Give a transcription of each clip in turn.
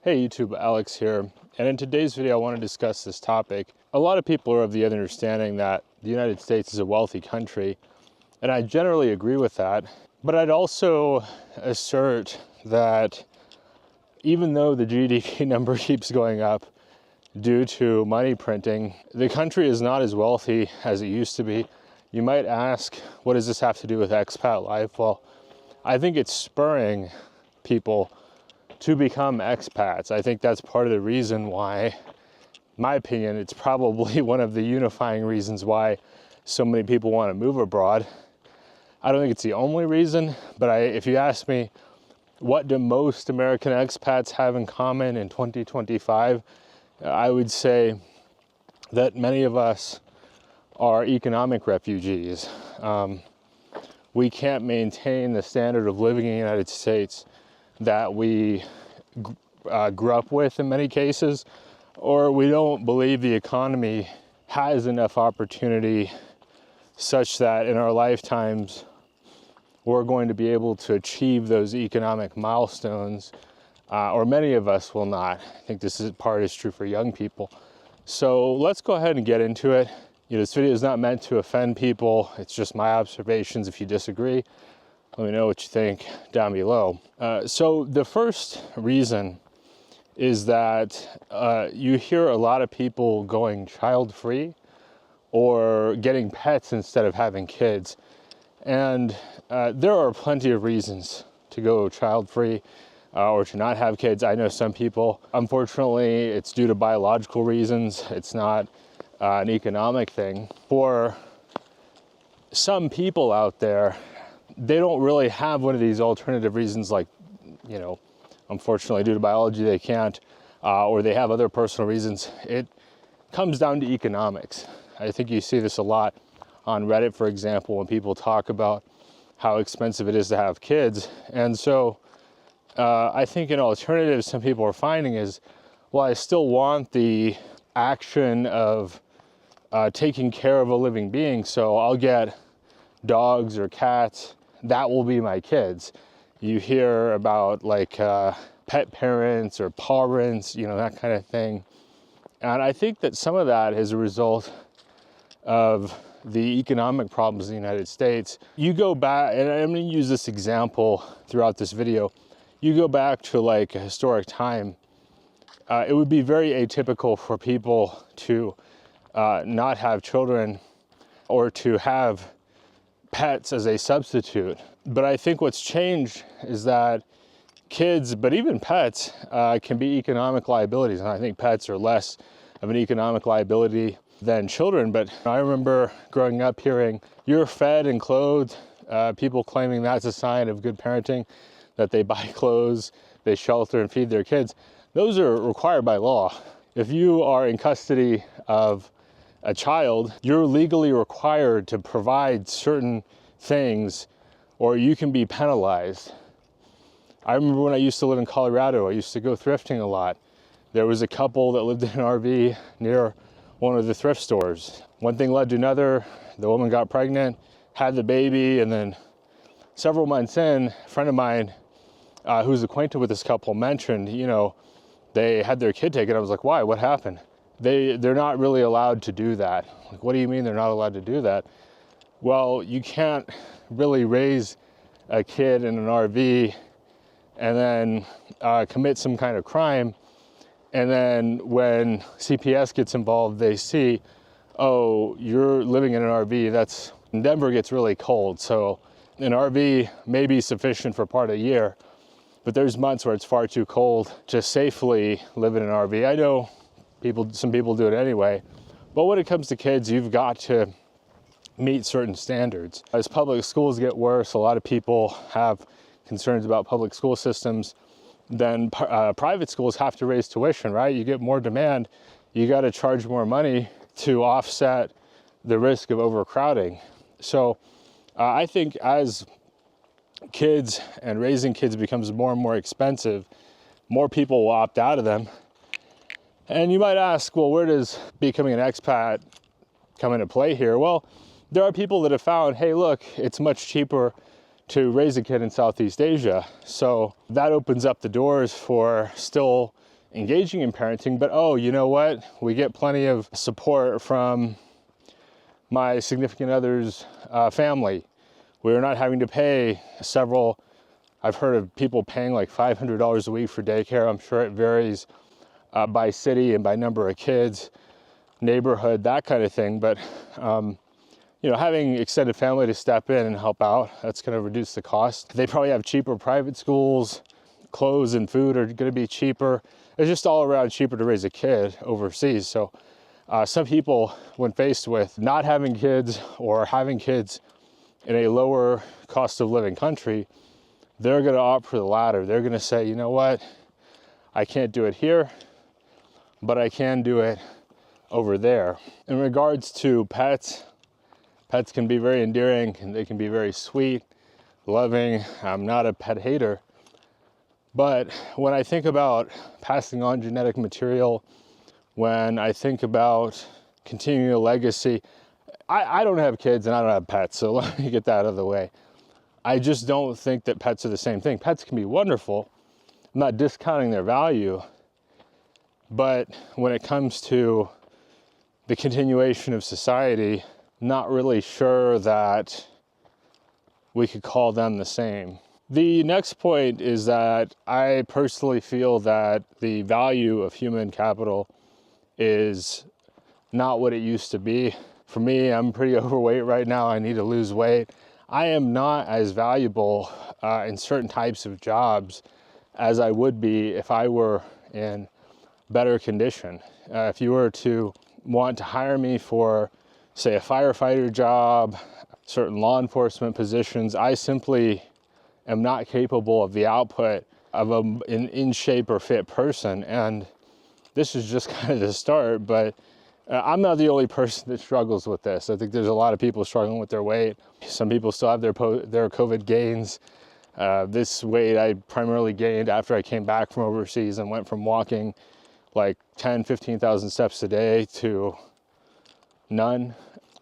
Hey YouTube, Alex here, and in today's video I want to discuss this topic. A lot of people are of the understanding that the United States is a wealthy country, and I generally agree with that, but I'd also assert that even though the GDP number keeps going up due to money printing, the country is not as wealthy as it used to be. You might ask, what does this have to do with expat life? Well, I think it's spurring people to become expats. I think that's part of the reason why, in my opinion, it's probably one of the unifying reasons why so many people want to move abroad. I don't think it's the only reason, but if you ask me, what do most American expats have in common in 2025? I would say that many of us are economic refugees. We can't maintain the standard of living in the United States that we grew up with in many cases, or we don't believe the economy has enough opportunity such that in our lifetimes we're going to be able to achieve those economic milestones, or many of us will not. I think part is true for young people. So let's go ahead and get into it. This video is not meant to offend people. It's just my observations. If you disagree, let me know what you think down below. So the first reason is that you hear a lot of people going child-free or getting pets instead of having kids. And there are plenty of reasons to go child-free or to not have kids. I know some people, unfortunately, it's due to biological reasons. It's not an economic thing. For some people out there, they don't really have one of these alternative reasons, like, unfortunately due to biology they can't, or they have other personal reasons. It comes down to economics. I think you see this a lot on Reddit, for example, when people talk about how expensive it is to have kids. And so I think an alternative some people are finding is, well, I still want the action of taking care of a living being, so I'll get dogs or cats. That will be my kids. You hear about like pet parents or parents, that kind of thing. And I think that some of that is a result of the economic problems in the United States. You go back, and I'm going to use this example throughout this video. You go back to like a historic time, it would be very atypical for people to not have children or to have pets as a substitute. But I think what's changed is that kids, but even pets, can be economic liabilities. And I think pets are less of an economic liability than children. But I remember growing up hearing, you're fed and clothed, people claiming that's a sign of good parenting, that they buy clothes, they shelter and feed their kids. Those are required by law. If you are in custody of a child, you're legally required to provide certain things or you can be penalized. I remember when I used to live in Colorado, I used to go thrifting a lot. There was a couple that lived in an RV near one of the thrift stores. One thing led to another. The woman got pregnant, had the baby, and then several months in, a friend of mine who's acquainted with this couple mentioned, they had their kid taken. I was like, why? What happened? They're not really allowed to do that. Like, what do you mean they're not allowed to do that? Well, you can't really raise a kid in an RV and then commit some kind of crime. And then when CPS gets involved, they see, oh, you're living in an RV. Denver gets really cold. So an RV may be sufficient for part of the year, but there's months where it's far too cold to safely live in an RV. I know some people do it anyway, but when it comes to kids, you've got to meet certain standards. As public schools get worse, a lot of people have concerns about public school systems. Then private schools have to raise tuition, right? You get more demand, you got to charge more money to offset the risk of overcrowding. So I think as kids and raising kids becomes more and more expensive, more people will opt out of them. And you might ask, well, where does becoming an expat come into play here? Well, there are people that have found, hey, look, it's much cheaper to raise a kid in Southeast Asia. So that opens up the doors for still engaging in parenting, but oh, you know what? We get plenty of support from my significant other's family. We're not having to pay I've heard of people paying like $500 a week for daycare. I'm sure it varies by city and by number of kids, neighborhood, that kind of thing. But, having extended family to step in and help out, that's going to reduce the cost. They probably have cheaper private schools. Clothes and food are going to be cheaper. It's just all around cheaper to raise a kid overseas. So some people, when faced with not having kids or having kids in a lower cost of living country, they're going to opt for the latter. They're going to say, you know what, I can't do it here, but I can do it over there. In regards to pets, pets can be very endearing and they can be very sweet, loving. I'm not a pet hater. But when I think about passing on genetic material, when I think about continuing a legacy, I don't have kids and I don't have pets, so let me get that out of the way. I just don't think that pets are the same thing. Pets can be wonderful. I'm not discounting their value. But when it comes to the continuation of society, not really sure that we could call them the same. The next point is that I personally feel that the value of human capital is not what it used to be. For me, I'm pretty overweight right now. I need to lose weight. I am not as valuable in certain types of jobs as I would be if I were in better condition. If you were to want to hire me for, say, a firefighter job, certain law enforcement positions, I simply am not capable of the output of an in shape or fit person. And this is just kind of the start, but I'm not the only person that struggles with this. I think there's a lot of people struggling with their weight. Some people still have their COVID gains. This weight I primarily gained after I came back from overseas and went from walking like 10, 15,000 steps a day to none.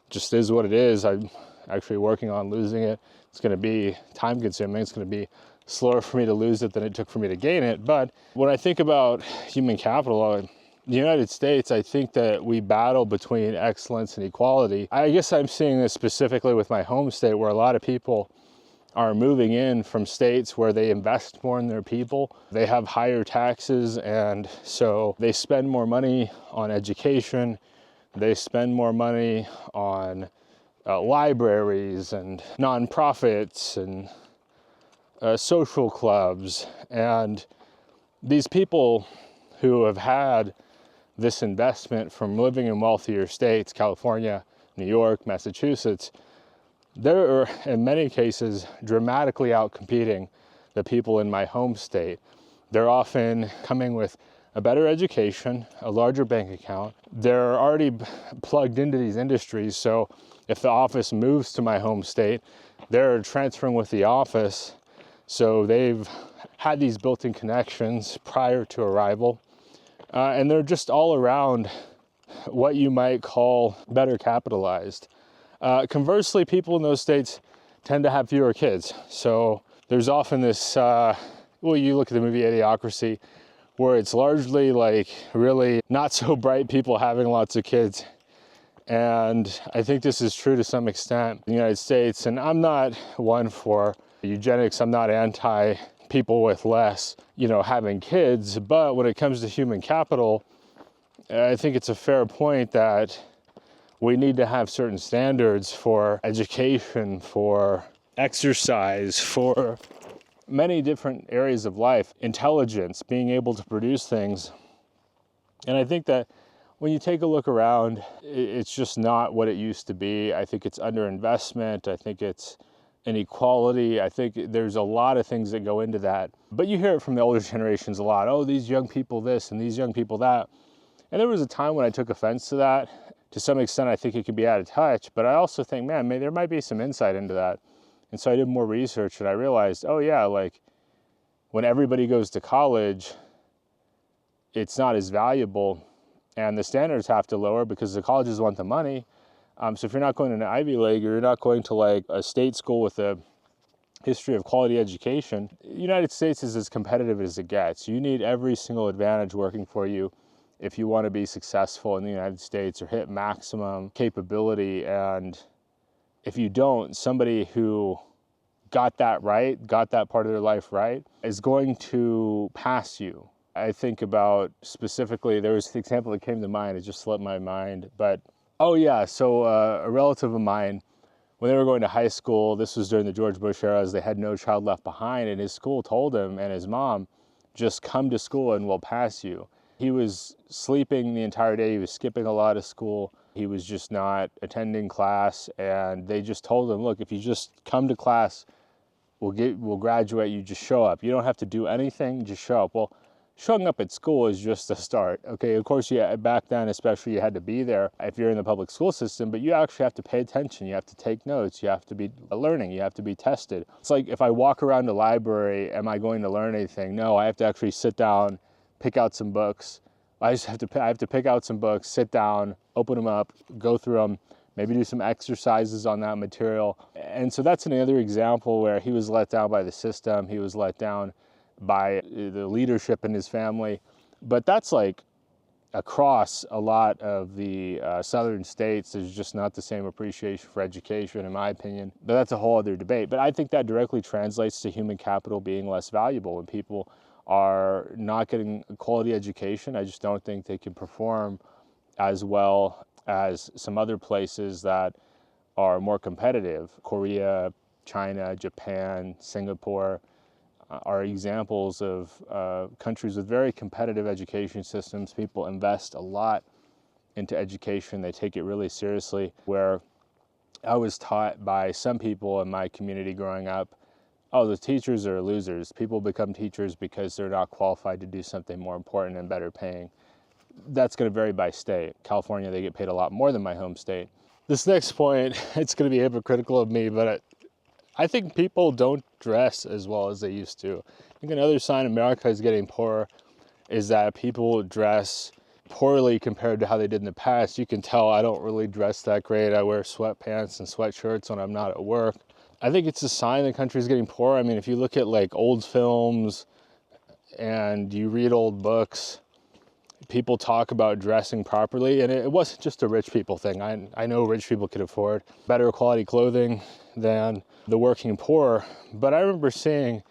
Just is what it is. I'm actually working on losing it. It's going to be time consuming. It's going to be slower for me to lose it than it took for me to gain it. But when I think about human capital, in the United States, I think that we battle between excellence and equality. I guess I'm seeing this specifically with my home state, where a lot of people are moving in from states where they invest more in their people. They have higher taxes, and so they spend more money on education. They spend more money on libraries and nonprofits and social clubs. And these people who have had this investment from living in wealthier states, California, New York, Massachusetts, they're in many cases dramatically outcompeting the people in my home state. They're often coming with a better education, a larger bank account. They're already plugged into these industries, so if the office moves to my home state, they're transferring with the office, so they've had these built-in connections prior to arrival, and they're just all around what you might call better capitalized. Conversely, people in those states tend to have fewer kids, so there's often this, you look at the movie Idiocracy, where it's largely like really not so bright people having lots of kids. And I think this is true to some extent in the United States. And I'm not one for eugenics. I'm not anti people with less, having kids. But when it comes to human capital, I think it's a fair point that we need to have certain standards for education, for exercise, for many different areas of life, intelligence, being able to produce things. And I think that when you take a look around, it's just not what it used to be. I think it's underinvestment. I think it's inequality. I think there's a lot of things that go into that. But you hear it from the older generations a lot. Oh, these young people this and these young people that. And there was a time when I took offense to that. To some extent, I think it could be out of touch. But I also think, man, maybe there might be some insight into that. And so I did more research and I realized, oh yeah, like when everybody goes to college, it's not as valuable and the standards have to lower because the colleges want the money. So if you're not going to an Ivy League or you're not going to like a state school with a history of quality education, the United States is as competitive as it gets. You need every single advantage working for you if you want to be successful in the United States or hit maximum capability. And if you don't, somebody who got that right, got that part of their life right, is going to pass you. I think about specifically, there was the example that came to mind, it just slipped my mind, but oh yeah, so a relative of mine, when they were going to high school, this was during the George Bush era, as they had No Child Left Behind, and his school told him and his mom, just come to school and we'll pass you. He was sleeping the entire day, he was skipping a lot of school, he was just not attending class, and they just told him, look, if you just come to class, we'll graduate, you just show up. You don't have to do anything, just show up. Well, showing up at school is just a start. Okay, of course, back then especially, you had to be there if you're in the public school system, but you actually have to pay attention, you have to take notes, you have to be learning, you have to be tested. It's like if I walk around the library, am I going to learn anything? No, I have to actually sit down, pick out some books. I have to pick out some books, sit down, open them up, go through them, maybe do some exercises on that material. And so that's another example where he was let down by the system, he was let down by the leadership in his family. But that's like across a lot of the southern states, there's just not the same appreciation for education, in my opinion. But that's a whole other debate. But I think that directly translates to human capital being less valuable. When people are not getting a quality education, I just don't think they can perform as well as some other places that are more competitive. Korea, China, Japan, Singapore are examples of countries with very competitive education systems. People invest a lot into education. They take it really seriously. Where I was taught by some people in my community growing up, oh, the teachers are losers. People become teachers because they're not qualified to do something more important and better paying. That's going to vary by state. California, they get paid a lot more than my home state. This next point, it's going to be hypocritical of me, but I think people don't dress as well as they used to. I think another sign America is getting poorer is that people dress poorly compared to how they did in the past. You can tell I don't really dress that great. I wear sweatpants and sweatshirts when I'm not at work. I think it's a sign the country is getting poorer. I mean, if you look at like old films and you read old books, people talk about dressing properly, and it wasn't just a rich people thing. I know rich people could afford better quality clothing than the working poor, but I remember seeing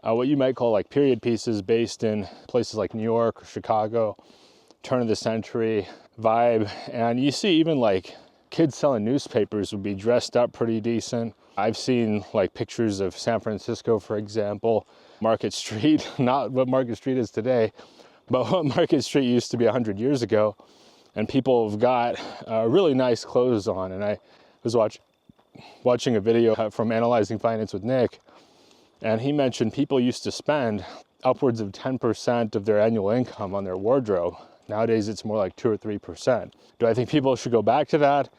what you might call like period pieces based in places like New York or Chicago, turn of the century vibe, and you see even like kids selling newspapers would be dressed up pretty decent. I've seen like pictures of San Francisco, for example, Market Street, not what Market Street is today, but what Market Street used to be 100 years ago, and people have got really nice clothes on. And I was watching a video from Analyzing Finance with Nick, and he mentioned people used to spend upwards of 10% of their annual income on their wardrobe. Nowadays, it's more like 2 or 3%. Do I think people should go back to that?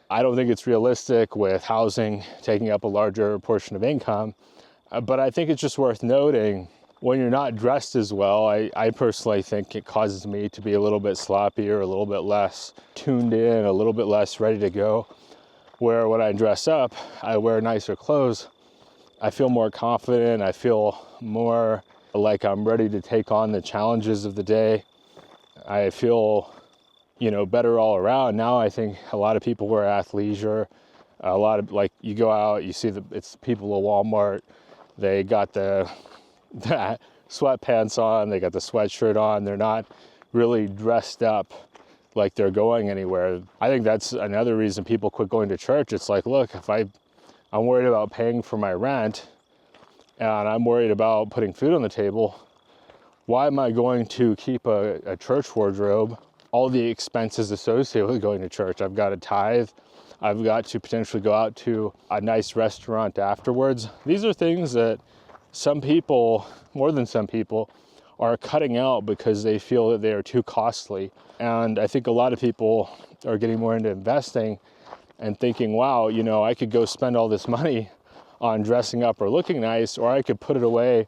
I don't think it's realistic with housing taking up a larger portion of income, but I think it's just worth noting when you're not dressed as well, I personally think it causes me to be a little bit sloppier, a little bit less tuned in, a little bit less ready to go. Where when I dress up, I wear nicer clothes, I feel more confident, I feel more like I'm ready to take on the challenges of the day. I feel, better all around. Now I think a lot of people wear athleisure. A lot of, like, you go out, you see it's people at Walmart, they got the sweatpants on, they got the sweatshirt on, they're not really dressed up like they're going anywhere. I think that's another reason people quit going to church. It's like, look, if I'm worried about paying for my rent and I'm worried about putting food on the table, why am I going to keep a church wardrobe? All the expenses associated with going to church. I've got to tithe. I've got to potentially go out to a nice restaurant afterwards. These are things that some people, more than some people, are cutting out because they feel that they are too costly. And I think a lot of people are getting more into investing and thinking, wow, I could go spend all this money on dressing up or looking nice, or I could put it away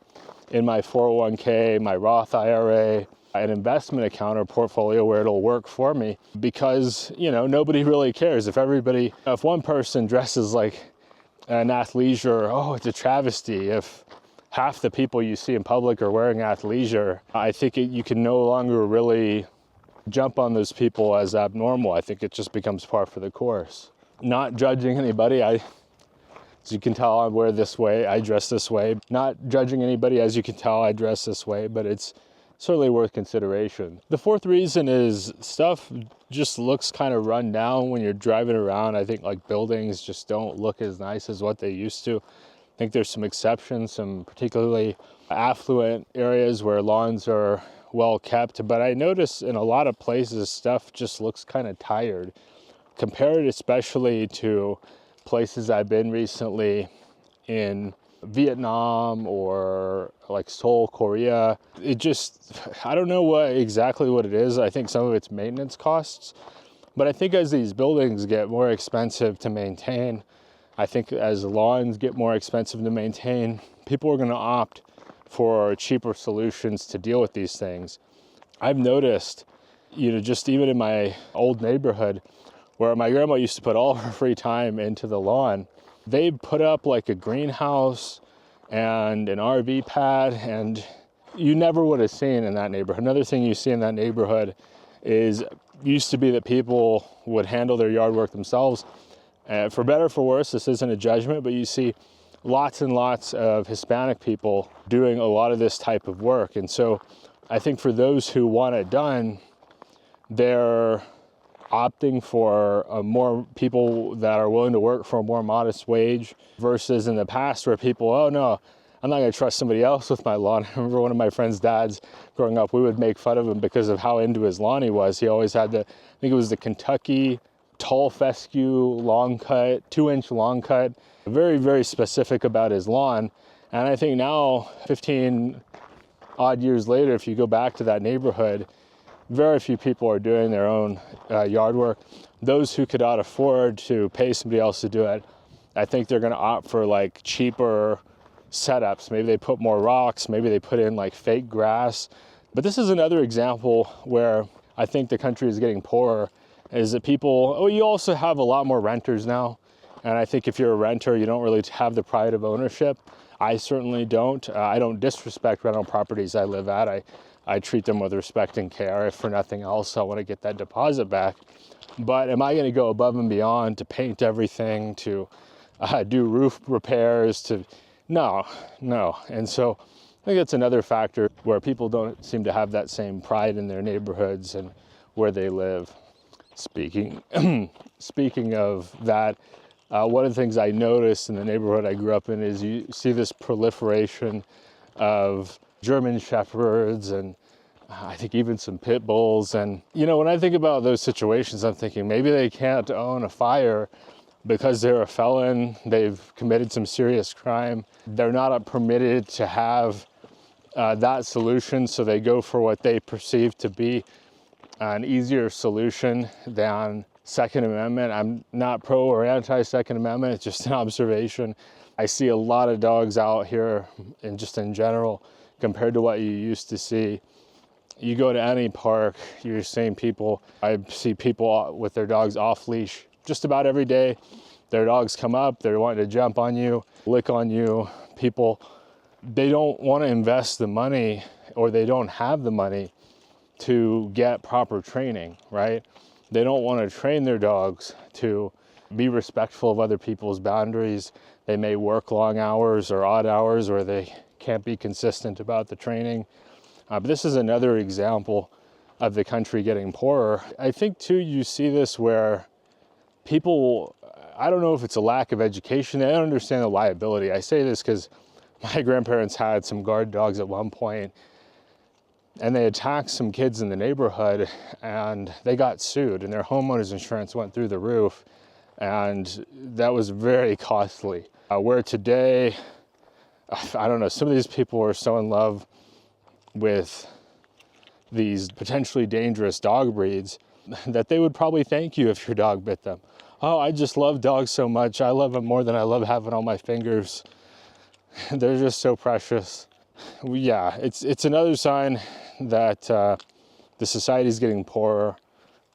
in my 401k, my Roth IRA, an investment account or portfolio where it'll work for me, because, nobody really cares. If one person dresses like an athleisure, oh, it's a travesty if half the people you see in public are wearing athleisure. I think you can no longer really jump on those people as abnormal. I think it just becomes par for the course. Not judging anybody. As you can tell, I wear this way, I dress this way. Not judging anybody, as you can tell, I dress this way, but it's certainly worth consideration. The fourth reason is stuff just looks kind of run down when you're driving around. I think like buildings just don't look as nice as what they used to. I think there's some exceptions, some particularly affluent areas where lawns are well kept, but I notice in a lot of places stuff just looks kind of tired. Compared especially to places I've been recently in Vietnam or like Seoul, Korea. It just, I don't know exactly what it is. I think some of it's maintenance costs, but I think as these buildings get more expensive to maintain, I think as lawns get more expensive to maintain, people are going to opt for cheaper solutions to deal with these things. I've noticed, just even in my old neighborhood where my grandma used to put all her free time into the lawn, they put up like a greenhouse and an RV pad, and you never would have seen in that neighborhood. Another thing you see in that neighborhood is used to be that people would handle their yard work themselves. For better or for worse, this isn't a judgment, but you see lots and lots of Hispanic people doing a lot of this type of work. And so I think for those who want it done, they're opting for more people that are willing to work for a more modest wage versus in the past where people, oh no, I'm not going to trust somebody else with my lawn. I remember one of my friend's dads growing up, we would make fun of him because of how into his lawn he was. He always had I think it was the Kentucky tall fescue long cut, 2-inch long cut, very, very specific about his lawn. And I think now, 15 odd years later, if you go back to that neighborhood, very few people are doing their own yard work. Those who could not afford to pay somebody else to do it, I think they're going to opt for like cheaper setups. Maybe they put more rocks, maybe they put in like fake grass. But this is another example where I think the country is getting poorer, is that you also have a lot more renters now. And I think if you're a renter, you don't really have the pride of ownership. I certainly don't. I don't disrespect rental properties I live at. I treat them with respect and care. If for nothing else, I want to get that deposit back. But am I going to go above and beyond to paint everything, to do roof repairs, No. And so I think that's another factor where people don't seem to have that same pride in their neighborhoods and where they live. Speaking of that, one of the things I noticed in the neighborhood I grew up in is you see this proliferation of German Shepherds and I think even some pit bulls. And, when I think about those situations, I'm thinking maybe they can't own a fire because they're a felon, they've committed some serious crime. They're not permitted to have that solution, so they go for what they perceive to be an easier solution than Second Amendment. I'm not pro or anti-Second Amendment, it's just an observation. I see a lot of dogs out here, and just in general, compared to what you used to see. You go to any park, you're seeing people. I see people with their dogs off leash just about every day. Their dogs come up, they're wanting to jump on you, lick on you. People, they don't want to invest the money, or they don't have the money to get proper training, right? They don't want to train their dogs to be respectful of other people's boundaries. They may work long hours or odd hours, or they can't be consistent about the training. But this is another example of the country getting poorer. I think too, you see this where people, I don't know if it's a lack of education, they don't understand the liability. I say this because my grandparents had some guard dogs at one point, and they attacked some kids in the neighborhood, and they got sued, and their homeowner's insurance went through the roof, and that was very costly. Where today, I don't know, some of these people are so in love with these potentially dangerous dog breeds that they would probably thank you if your dog bit them. Oh, I just love dogs so much. I love them more than I love having all my fingers. They're just so precious. Yeah, it's another sign that the society is getting poorer.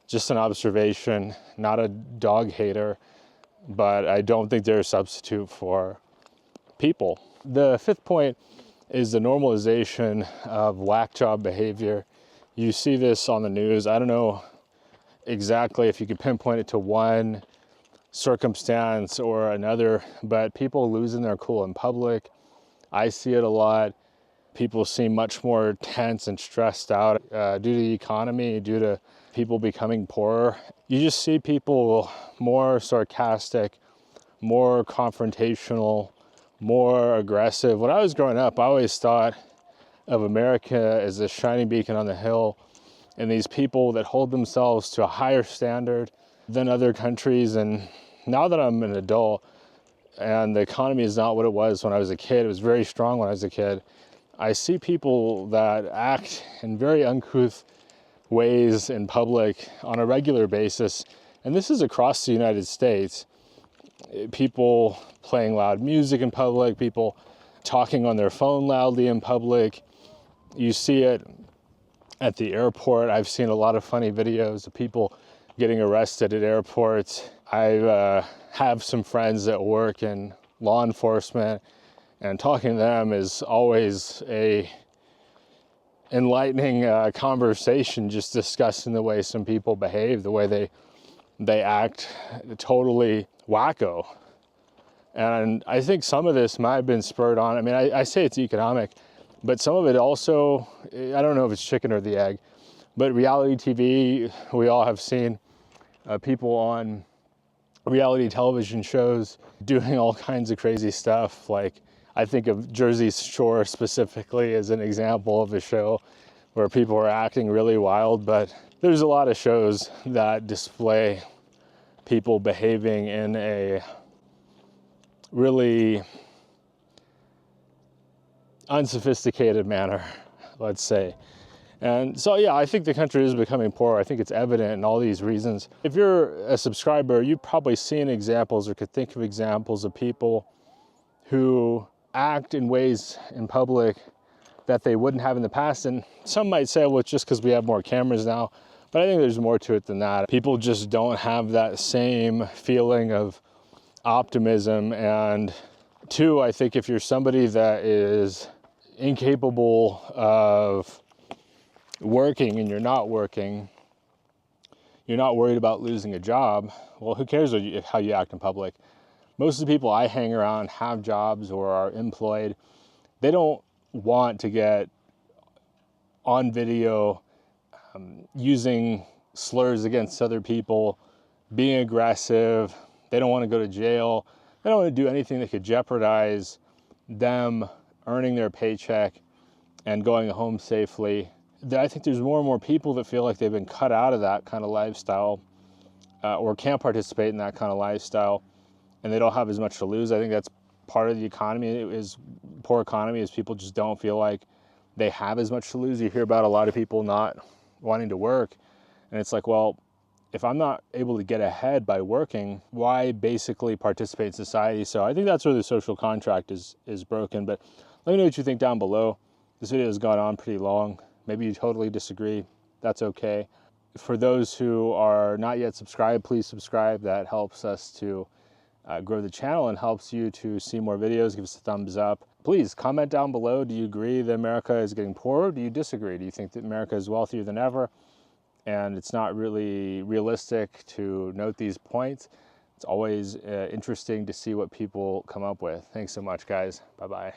Just an observation, not a dog hater. but I don't think they're a substitute for people. The fifth point is the normalization of whack job behavior. You see this on the news. I don't know exactly if you could pinpoint it to one circumstance or another, but people losing their cool in public. I see it a lot. People seem much more tense and stressed out due to the economy, due to people becoming poorer. You just see people more sarcastic, more confrontational, more aggressive. When I was growing up, I always thought of America as a shining beacon on the hill, and these people that hold themselves to a higher standard than other countries. And now that I'm an adult and the economy is not what it was when I was a kid, it was very strong when I was a kid, I see people that act in very uncouth ways in public on a regular basis. And this is across the United States. People playing loud music in public, people talking on their phone loudly in public. You see it at the airport. I've seen a lot of funny videos of people getting arrested at airports. I have some friends that work in law enforcement, and talking to them is always a enlightening conversation, just discussing the way some people behave, the way they act totally wacko. And I think some of this might have been spurred on. I mean, I say it's economic, but some of it also, I don't know if it's chicken or the egg, but reality TV, we all have seen people on reality television shows doing all kinds of crazy stuff. Like, I think of Jersey Shore specifically as an example of a show where people are acting really wild, but there's a lot of shows that display people behaving in a really unsophisticated manner, let's say. And so, yeah, I think the country is becoming poor. I think it's evident in all these reasons. If you're a subscriber, you've probably seen examples or could think of examples of people who act in ways in public that they wouldn't have in the past. And some might say, well, it's just because we have more cameras now. But I think there's more to it than that. People just don't have that same feeling of optimism. And two, I think if you're somebody that is incapable of working and you're not working, you're not worried about losing a job, well, who cares how you act in public? Most of the people I hang around have jobs or are employed. They don't want to get on video using slurs against other people, being aggressive. They don't want to go to jail. They don't want to do anything that could jeopardize them earning their paycheck and going home safely. I think there's more and more people that feel like they've been cut out of that kind of lifestyle or can't participate in that kind of lifestyle, and they don't have as much to lose. I think that's part of the economy, is poor economy, is people just don't feel like they have as much to lose. You hear about a lot of people not wanting to work, and it's like, well, if I'm not able to get ahead by working, why basically participate in society? So I think that's where the social contract is broken. But let me know what you think down below. This video has gone on pretty long. Maybe you totally disagree. That's okay. For those who are not yet subscribed, please subscribe. That helps us to grow the channel and helps you to see more videos. Give us a thumbs up. Please comment down below. Do you agree that America is getting poorer? Do you disagree? Do you think that America is wealthier than ever? And it's not really realistic to note these points. It's always interesting to see what people come up with. Thanks so much, guys. Bye-bye.